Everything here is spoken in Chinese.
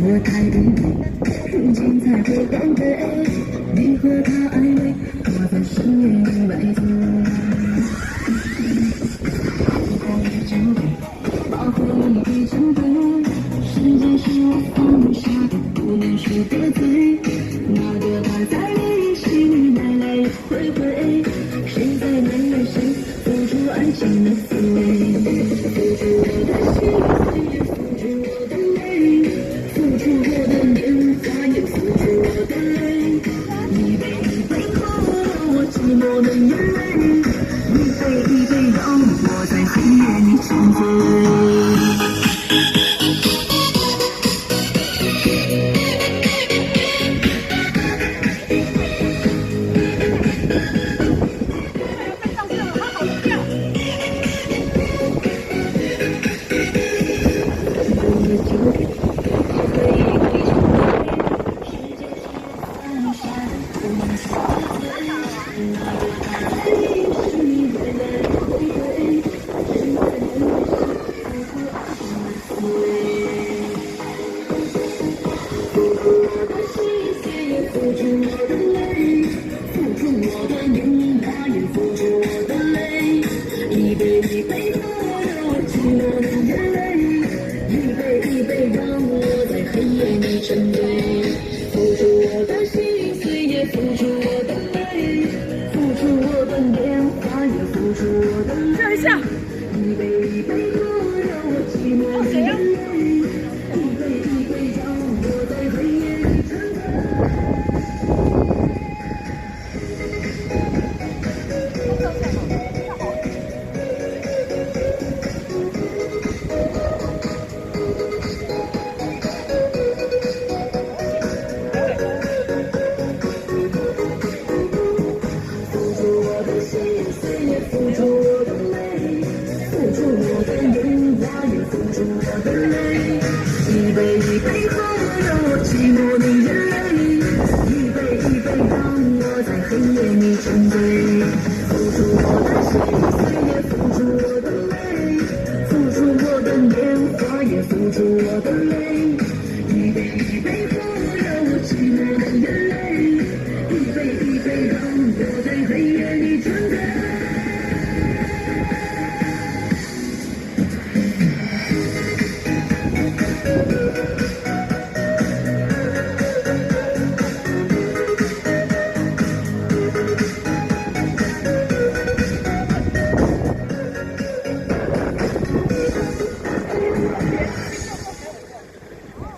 我太愚昧，如今才会后悔。你和他暧昧，我在深夜里买醉。时光是酒杯，把回忆给斟兑。时间是我放下的不能说的罪。那个他在你心里来来回回，谁在埋怨谁付出爱情的滋味？付出我的心，也付出我的泪，付出我的年华，也付出我的泪。一杯一杯喝了我寂寞的眼泪，一杯一杯让我在黑夜里沉醉。沉醉，付出我的心碎，也付出我的泪，付出我的年华，也付出我的泪。一杯一杯喝了我寂寞的眼泪，一杯一杯让我在黑夜里沉付出我的泪，付出我的年华，也付出我的泪。一杯一杯喝了我寂寞的眼泪，一杯一杯让我在黑夜里沉醉。付出我的心。